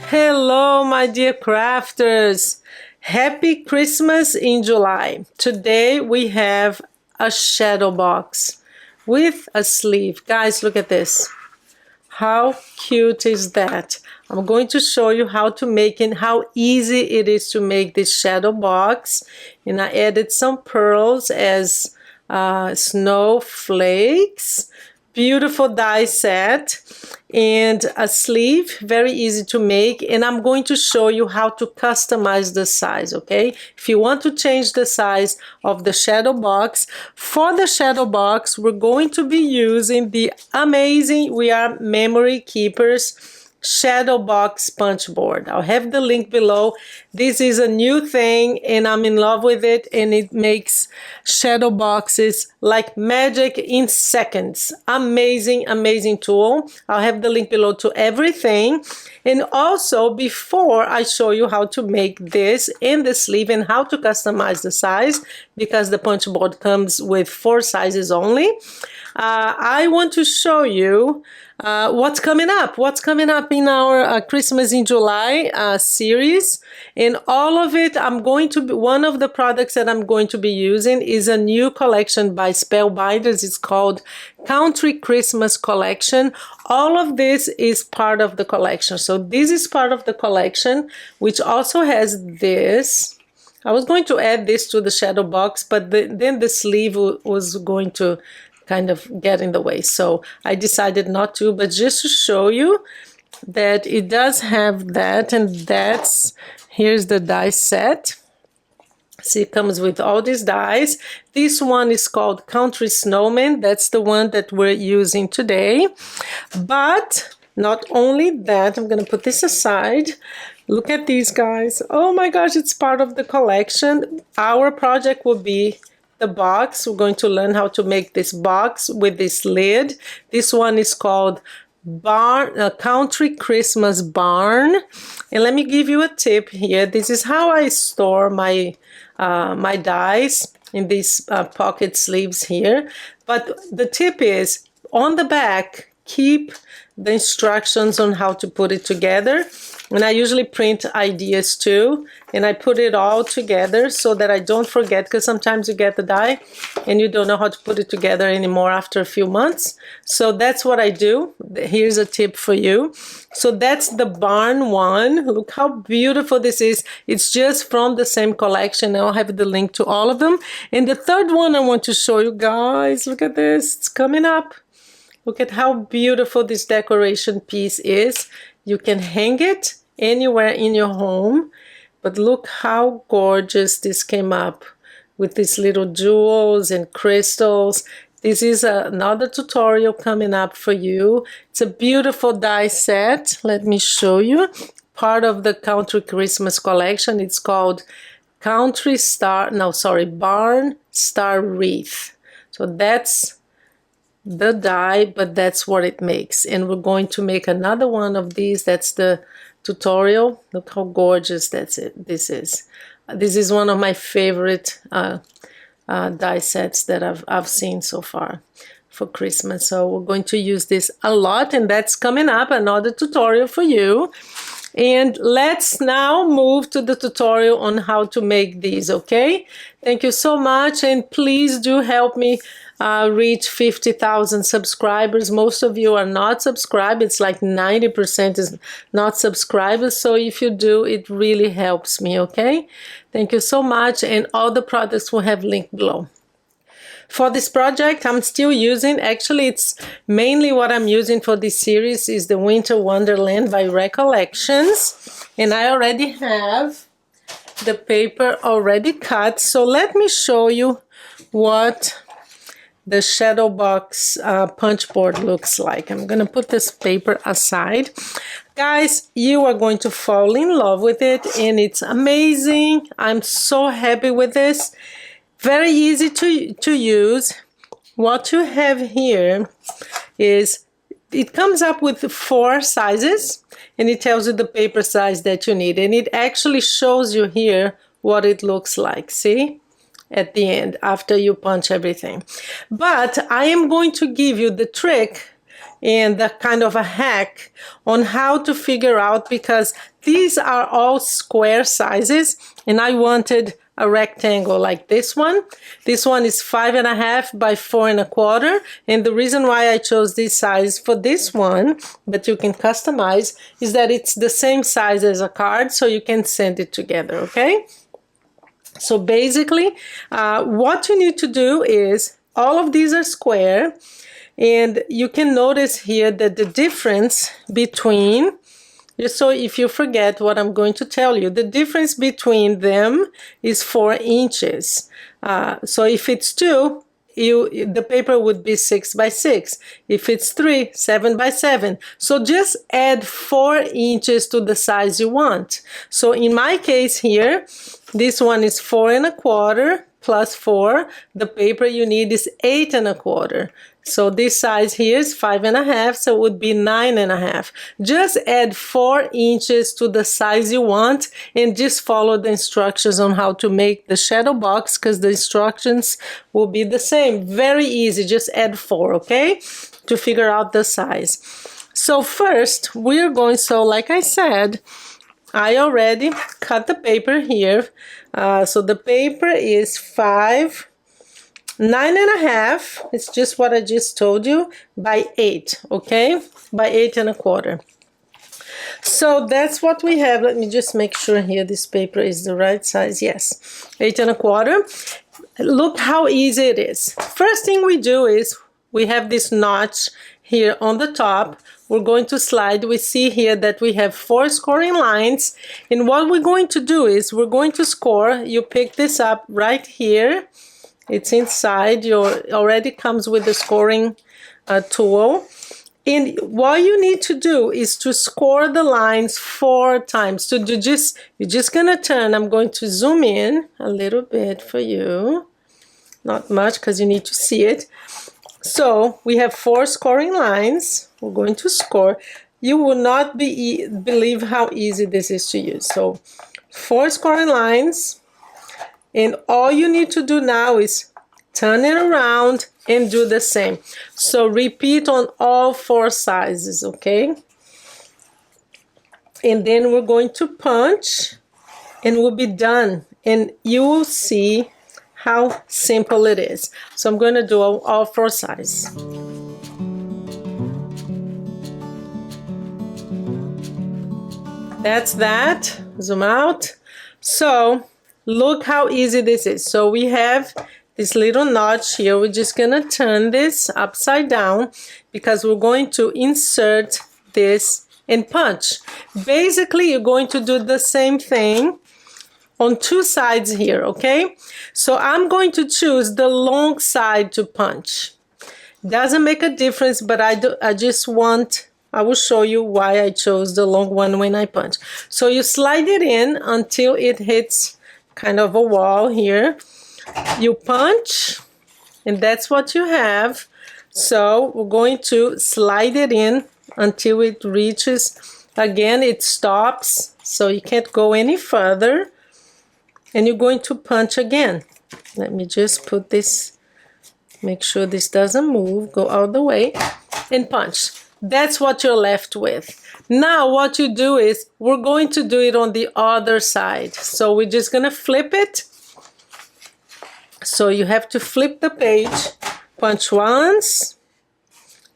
Hello, my dear crafters. Happy Christmas in July. Today we have a shadow box with a sleeve. Guys, look at this. How cute is that? I'm going to show you how to make it, how easy it is to make this shadow box. And I added some pearls as snowflakes. Beautiful die set and a sleeve, very easy to make, and I'm going to show you how to customize the size, okay? If you want to change the size of the shadow box, for the shadow box we're going to be using the amazing We Are Memory Keepers Shadowbox punch board. I'll have the link below. This is a new thing and I'm in love with it, and it makes shadow boxes like magic in seconds. Amazing, amazing tool. I'll have the link below to everything. And also, before I show you how to make this in the sleeve and how to customize the size, because the punch board comes with 4 sizes only, I want to show you what's coming up in our Christmas in July series. And all of it, one of the products that I'm going to be using is a new collection by Spellbinders. It's called Country Christmas Collection. All of this is part of the collection. So this is part of the collection, which also has this. I was going to add this to the shadow box, but then the sleeve was going to kind of get in the way, so I decided not to, but just to show you that it does have that. And here's the die set. See, it comes with all these dies. This one is called Country Snowman. That's the one that we're using today. But not only that, I'm gonna put this aside. Look at these, guys. Oh my gosh, it's part of the collection. Our project will be the box. We're going to learn how to make this box with this lid. This one is called Country Christmas Barn. And let me give you a tip here. This is how I store my my dies, in these pocket sleeves here. But the tip is, on the back, keep the instructions on how to put it together. And I usually print ideas too, and I put it all together so that I don't forget, because sometimes you get the die and you don't know how to put it together anymore after a few months. So that's what I do. Here's a tip for you. So that's the barn one. Look how beautiful this is. It's just from the same collection. I'll have the link to all of them. And the third one I want to show you guys, look at this, it's coming up. Look at how beautiful this decoration piece is. You can hang it anywhere in your home, but look how gorgeous this came up with these little jewels and crystals. This is another tutorial coming up for you. It's a beautiful die set. Let me show you. Part of the Country Christmas collection. It's called Barn Star Wreath. So that's the die, but that's what it makes. And we're going to make another one of these. That's the tutorial. Look how gorgeous this is. This is one of my favorite die sets that I've seen so far for Christmas. So we're going to use this a lot, and that's coming up, another tutorial for you. And let's now move to the tutorial on how to make these, okay? Thank you so much, and please do help me reach 50,000 subscribers. Most of you are not subscribed. It's like 90% is not subscribers. So if you do, it really helps me, okay? Thank you so much, and all the products will have linked below. For this project, I'm still using, actually it's mainly what I'm using for this series is the Winter Wonderland by Recollections. And I already have the paper already cut. So let me show you what the Shadowbox punch board looks like. I'm gonna put this paper aside. Guys, you are going to fall in love with it, and it's amazing. I'm so happy with this. Very easy to use. What you have here is, it comes up with 4 sizes, and it tells you the paper size that you need. And it actually shows you here what it looks like, see? At the end, after you punch everything. But I am going to give you the trick and a kind of a hack on how to figure out, because these are all square sizes and I wanted a rectangle like this one. This one is 5.5 by 4.25, and the reason why I chose this size for this one, but you can customize, is that it's the same size as a card, so you can send it together, okay? So basically, what you need to do is, all of these are square, and you can notice here that the difference between, just so if you forget what I'm going to tell you, the difference between them is 4 inches. So if it's 2, the paper would be 6 by 6. If it's 3, 7 by 7. So just add 4 inches to the size you want. So in my case here, this one is 4.25 plus 4. The paper you need is 8.25. So this size here is 5.5, so it would be 9.5. Just add 4 inches to the size you want and just follow the instructions on how to make the shadow box, because the instructions will be the same. Very easy, just add 4, okay? To figure out the size. So first, we're going, so like I said, I already cut the paper here. So the paper is 9.5, it's just what I just told you, by 8, okay? By 8.25. So that's what we have. Let me just make sure here this paper is the right size. Yes, 8.25. Look how easy it is. First thing we do is, we have this notch here on the top. We're going to slide. We see here that we have 4 scoring lines. And what we're going to do is, we're going to score. You pick this up right here. It's inside, already comes with the scoring tool. And what you need to do is to score the lines 4 times. So you're just gonna turn. I'm going to zoom in a little bit for you. Not much, because you need to see it. So we have 4 scoring lines. We're going to score. You will not believe how easy this is to use. So 4 scoring lines. And all you need to do now is turn it around and do the same. So repeat on all 4 sizes, okay? And then we're going to punch and we'll be done. And you will see how simple it is. So I'm going to do all 4 sizes. That's that. Zoom out. So look how easy this is. So we have this little notch here. We're just gonna turn this upside down because we're going to insert this and punch. Basically, you're going to do the same thing on 2 sides here, okay? So I'm going to choose the long side to punch. Doesn't make a difference, but I will show you why I chose the long one when I punch. So you slide it in until it hits kind of a wall here. You punch, and that's what you have. So we're going to slide it in until it reaches, again, it stops, so you can't go any further. And you're going to punch again. Let me just put this, make sure this doesn't move, go all the way, and punch. That's what you're left with. Now what you do is, we're going to do it on the other side. So we're just gonna flip it. So you have to flip the page, punch once.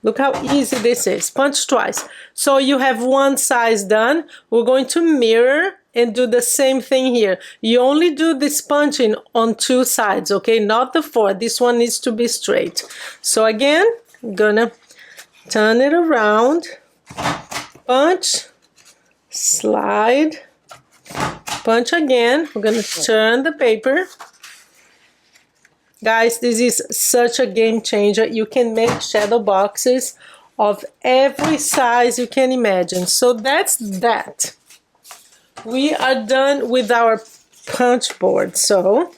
Look how easy this is. Punch twice. So you have 1 size done. We're going to mirror and do the same thing here. You only do this punching on 2 sides, okay? Not the 4. This one needs to be straight. So again, I'm gonna turn it around, punch, slide, punch again. We're gonna turn the paper. Guys, this is such a game changer. You can make shadow boxes of every size you can imagine. So that's that. We are done with our punch board. So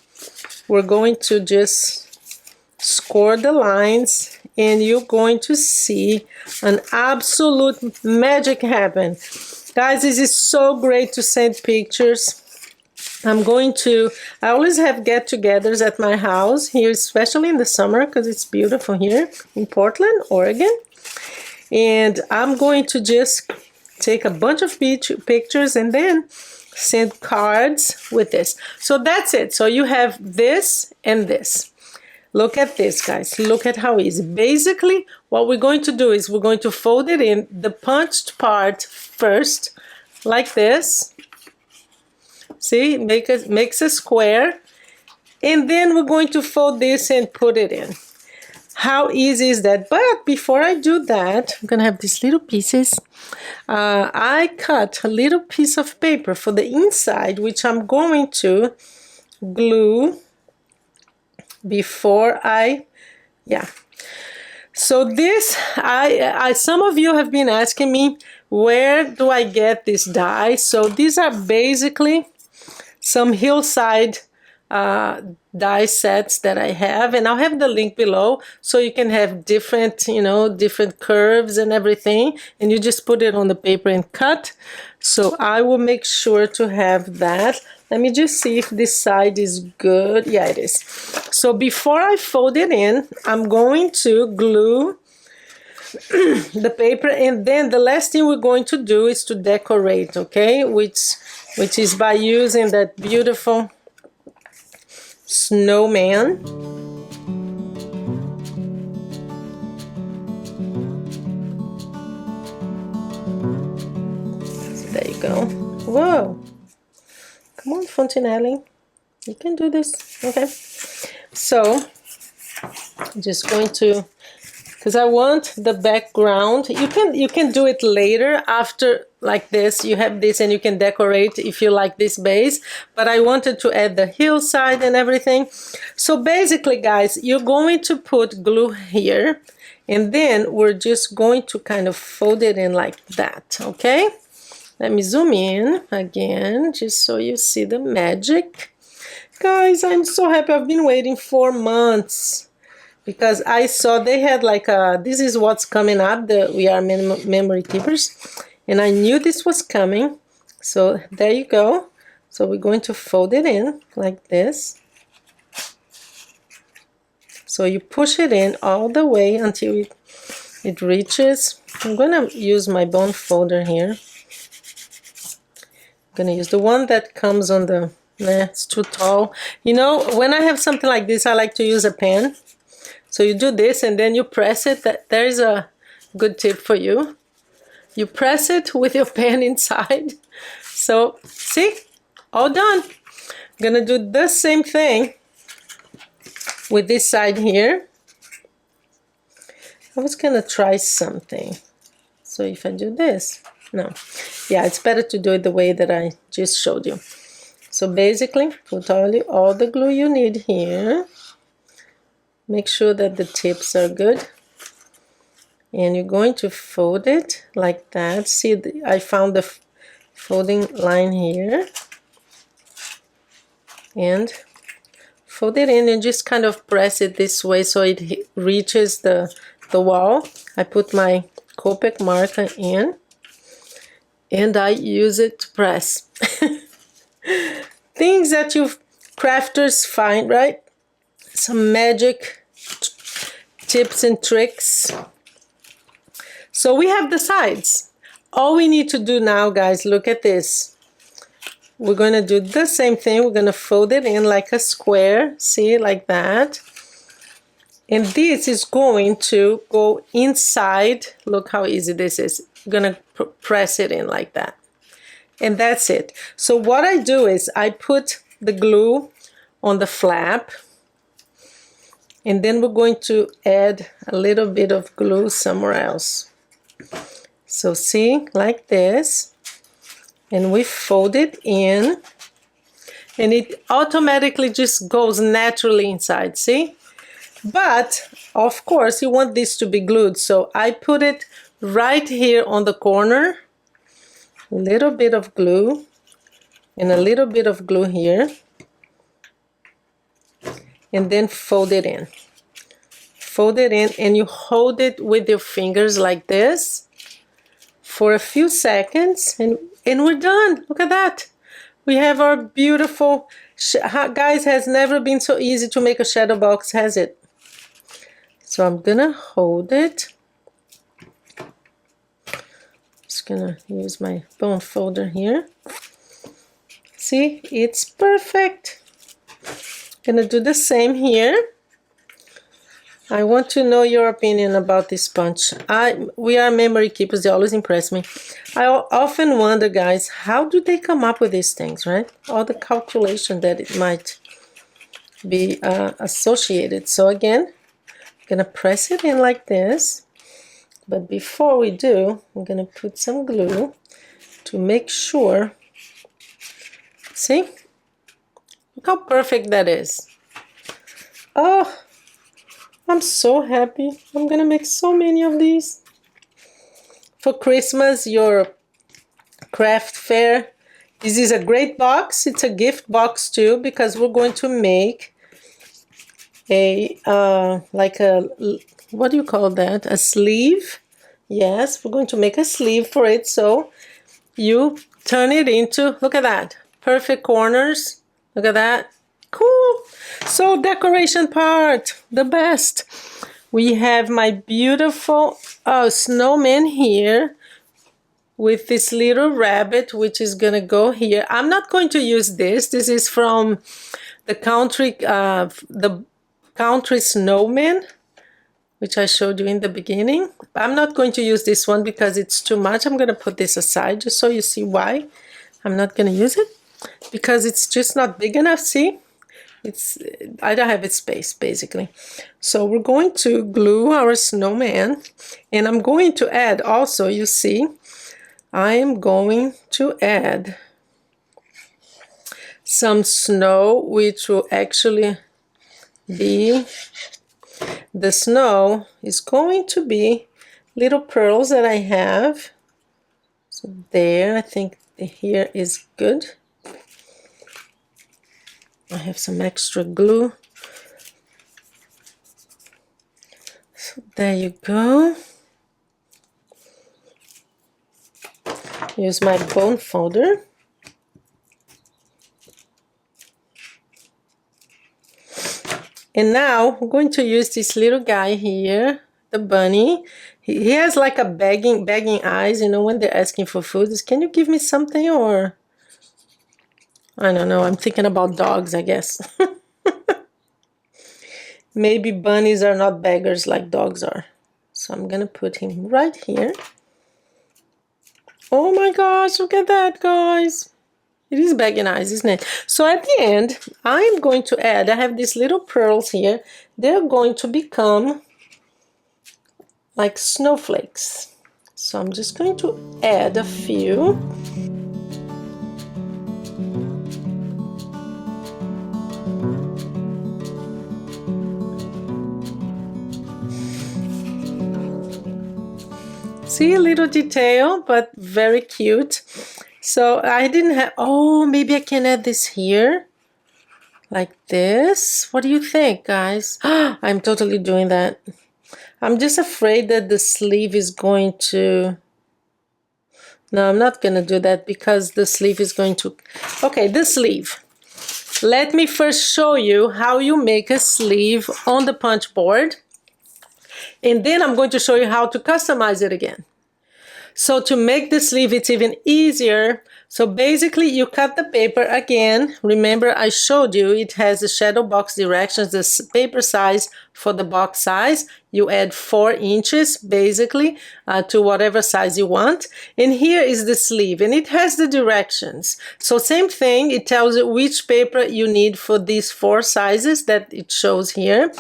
we're going to just score the lines, and you're going to see an absolute magic happen. Guys, this is so great to send pictures. I always have get-togethers at my house here, especially in the summer, because it's beautiful here in Portland, Oregon. And I'm going to just take a bunch of pictures and then send cards with this. So that's it. So you have this and this. Look at this, guys. Look at how easy. Basically, what we're going to do is we're going to fold it in the punched part first, like this. See, makes a square. And then we're going to fold this and put it in. How easy is that? But before I do that, I'm going to have these little pieces. I cut a little piece of paper for the inside, which I'm going to glue before so this, some of you have been asking me, where do I get this die? So these are basically some hillside die sets that I have, and I'll have the link below so you can have different, different curves and everything, and you just put it on the paper and cut. So I will make sure to have that. Let me just see if this side is good. Yeah, it is. So before I fold it in, I'm going to glue the paper, and then the last thing we're going to do is to decorate, okay? Which is by using that beautiful snowman. So there you go. Whoa. Come on, Fontinelli. You can do this. Okay. So I'm just going to, because I want the background. You can do it later after, like this. You have this and you can decorate if you like this base. But I wanted to add the hillside and everything. So basically, guys, you're going to put glue here. And then we're just going to kind of fold it in like that. Okay. Let me zoom in again, just so you see the magic. Guys, I'm so happy. I've been waiting 4 months because I saw they had like this is what's coming up, the We Are Memory Keepers. And I knew this was coming. So there you go. So we're going to fold it in like this. So you push it in all the way until it reaches. I'm going to use my bone folder here. I'm gonna use the one that comes on the, it's too tall. When I have something like this, I like to use a pen. So you do this and then you press it. There's a good tip for you. You press it with your pen inside. So see, all done. I'm gonna do the same thing with this side here. I was gonna try something. So if I do this, no. Yeah, it's better to do it the way that I just showed you. So basically, put all the glue you need here. Make sure that the tips are good. And you're going to fold it like that. See, I found the folding line here. And fold it in and just kind of press it this way so it reaches the wall. I put my Copic marker in. And I use it to press. Things that you crafters find, right? Some magic tips and tricks. So we have the sides. All we need to do now, guys, look at this. We're going to do the same thing. We're going to fold it in like a square. See, like that. And this is going to go inside. Look how easy this is. I'm going to press it in like that. And that's it. So what I do is I put the glue on the flap. And then we're going to add a little bit of glue somewhere else. So see, like this. And we fold it in. And it automatically just goes naturally inside, see? But, of course, you want this to be glued. So I put it right here on the corner. A little bit of glue. And a little bit of glue here. And then fold it in. Fold it in and you hold it with your fingers like this for a few seconds. And we're done. Look at that. We have our beautiful, guys, has never been so easy to make a shadow box, has it? So I'm gonna hold it Just gonna use my bone folder here. See, it's perfect. Gonna do the same here. I want to know your opinion about this punch. We are memory keepers, they always impress me. I often wonder, guys, how do they come up with these things, right? All the calculation that it might be associated. So again, I'm gonna press it in like this. But before we do, I'm gonna put some glue to make sure. See? Look how perfect that is. Oh, I'm so happy. I'm gonna make so many of these. For Christmas, your craft fair. This is a great box. It's a gift box too, because we're going to make a, like a, what do you call that? A sleeve. Yes, we're going to make a sleeve for it. So you turn it into, look at that, perfect corners. Look at that. Cool. So decoration part, the best. We have my beautiful snowman here with this little rabbit, which is gonna go here. I'm not going to use this. This is from the country snowman, which I showed you in the beginning. I'm not going to use this one because it's too much. I'm gonna put this aside just so you see why I'm not gonna use it, because it's just not big enough. See? I don't have its space, basically. So we're going to glue our snowman, and I'm going to add also, you see, I am going to add some snow, which will actually be, the snow is going to be little pearls that I have. So there, I think here is good. I have some extra glue. So there you go. Use my bone folder. And now I'm going to use this little guy here, the bunny. He has like a begging eyes, you know, when they're asking for food. Can you give me something? Or I don't know, I'm thinking about dogs, I guess. Maybe bunnies are not beggars like dogs are. So I'm gonna put him right here. Oh my gosh, look at that, guys. It is begging eyes, isn't it? So at the end, I'm going to add, I have these little pearls here. They're going to become like snowflakes. So I'm just going to add a few. See, a little detail, but very cute. So I didn't have, oh, maybe I can add this here. Like this. What do you think, guys? I'm totally doing that. I'm just afraid that the sleeve is going to, no, I'm not going to do that because the sleeve is going to, okay, the sleeve. Let me first show you how you make a sleeve on the punch board. And then I'm going to show you how to customize it again. So to make the sleeve, it's even easier. So basically you cut the paper again. Remember I showed you it has the Shadowbox directions, the paper size for the box size. You add 4 inches basically to whatever size you want. And here is the sleeve and it has the directions. So same thing, it tells you which paper you need for these 4 sizes that it shows here.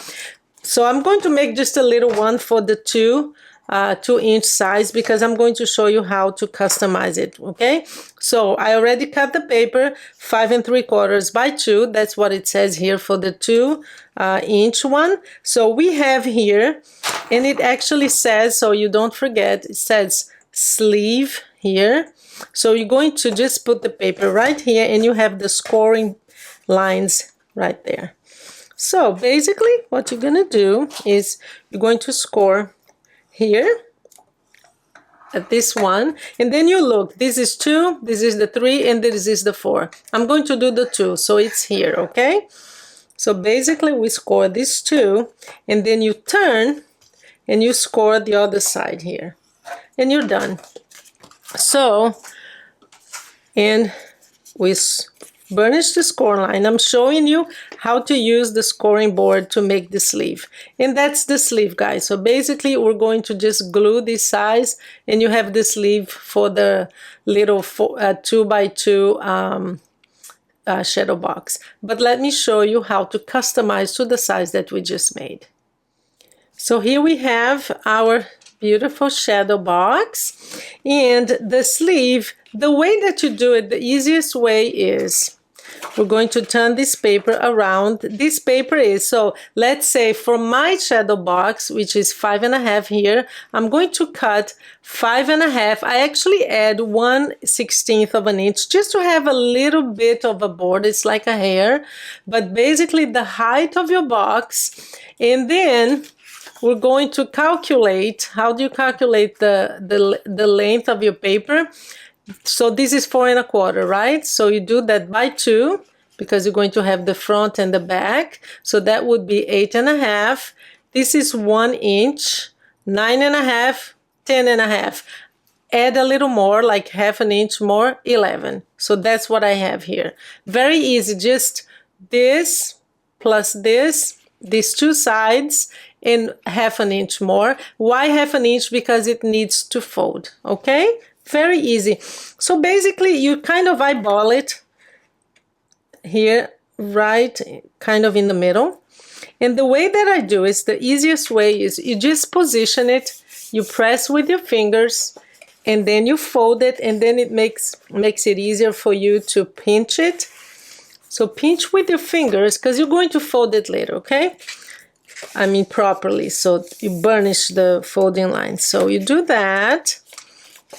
So I'm going to make just a little one for the 2-inch size because I'm going to show you how to customize it, okay? So I already cut the paper 5 3/4 by 2. That's what it says here for the 2-inch one. So we have here, and it actually says, so you don't forget, it says sleeve here. So you're going to just put the paper right here and you have the scoring lines right there. So basically what you're going to do is you're going to score here at this one, and then you look, this is 2, this is the 3, and this is the 4. I'm going to do the 2, so it's here, okay? So basically we score this 2, and then you turn and you score the other side here, and you're done. So, and we burnish the score line. I'm showing you how to use the scoring board to make the sleeve. And that's the sleeve, guys. So basically, we're going to just glue this size, and you have the sleeve for the little 2x2 shadow box. But let me show you how to customize to the size that we just made. So here we have our beautiful shadow box, and the sleeve, the way that you do it, the easiest way is we're going to turn this paper around. This paper is, so let's say for my shadow box, which is 5.5 here, I'm going to cut 5.5. I actually add 1/16 of an inch just to have a little bit of a border. It's like a hair, but basically the height of your box. And then we're going to calculate, how do you calculate the length of your paper? So this is 4.25, right? So you do that by 2, because you're going to have the front and the back. So that would be 8.5. This is 1 inch, 9.5, 10.5. Add a little more, like half an inch more, 11. So that's what I have here. Very easy, just this plus this, these two sides, and half an inch more. Why half an inch? Because it needs to fold, okay? Very easy. So basically, you kind of eyeball it here, right, kind of in the middle. And the way that I do is, the easiest way is you just position it, you press with your fingers, and then you fold it, and then it makes it easier for you to pinch it. So pinch with your fingers, because you're going to fold it later, okay? I mean properly, so you burnish the folding line. So you do that.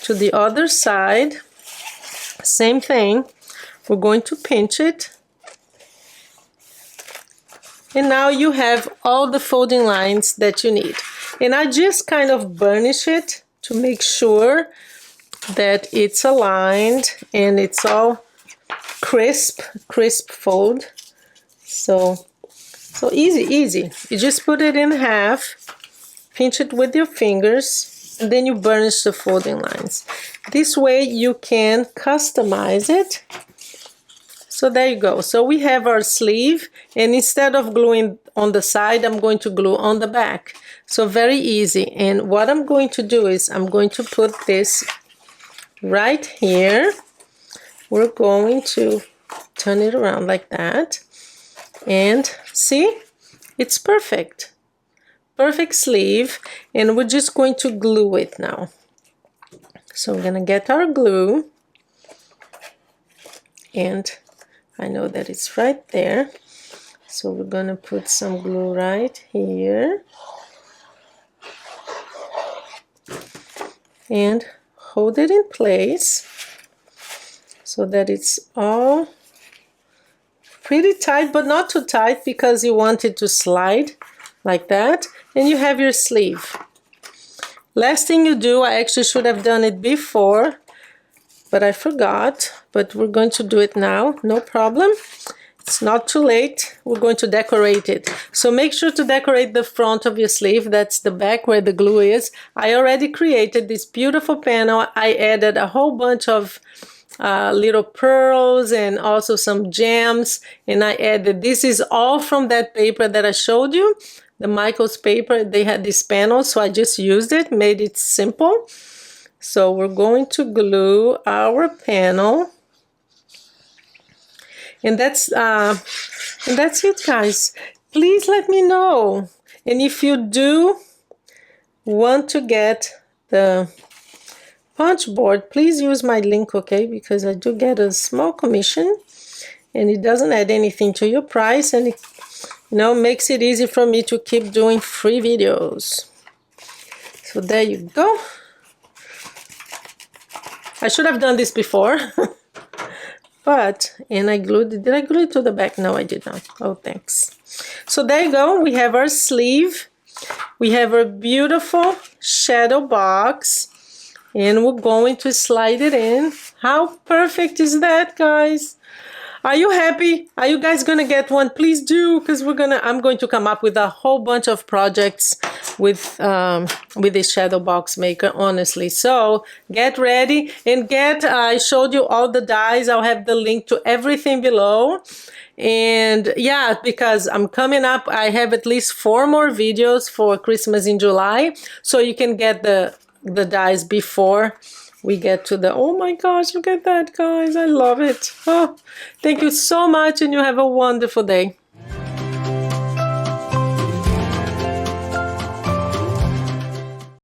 To the other side, same thing. We're going to pinch it. And now you have all the folding lines that you need. And I just kind of burnish it to make sure that it's aligned and it's all crisp fold. So easy. You just put it in half, pinch it with your fingers, and then you burnish the folding lines. This way you can customize it. So there you go. So we have our sleeve, and instead of gluing on the side, I'm going to glue on the back. So very easy. And what I'm going to do is I'm going to put this right here. We're going to turn it around like that. And see, it's perfect. Perfect sleeve, and we're just going to glue it now. So we're gonna get our glue, and I know that it's right there. So we're gonna put some glue right here and hold it in place so that it's all pretty tight, but not too tight, because you want it to slide like that. And you have your sleeve. Last thing you do, I actually should have done it before, but I forgot. But we're going to do it now, no problem. It's not too late. We're going to decorate it. So make sure to decorate the front of your sleeve. That's the back where the glue is. I already created this beautiful panel. I added a whole bunch of little pearls and also some gems, and I added, this is all from that paper that I showed you, the Michael's paper. They had this panel, so I just used it, made it simple. So we're going to glue our panel, and that's it, guys. Please let me know, and if you do want to get the punch board, please use my link, okay? Because I do get a small commission, and it doesn't add anything to your price, and it, you know, makes it easy for me to keep doing free videos. So there you go. I should have done this before. But, and I glued it. Did I glue it to the back? No, I did not. Oh, thanks. So there you go. We have our sleeve. We have our beautiful shadow box. And we're going to slide it in. How perfect is that, guys? Are you happy? Are you guys gonna get one? Please do, because I'm going to come up with a whole bunch of projects this shadow box maker, honestly. So get ready and I showed you all the dies. I'll have the link to everything below. And yeah, because I'm coming up, I have at least 4 more videos for Christmas in July, so you can get the dies before we get to the, oh my gosh, look at that, guys. I love it. Oh, thank you so much, and you have a wonderful day.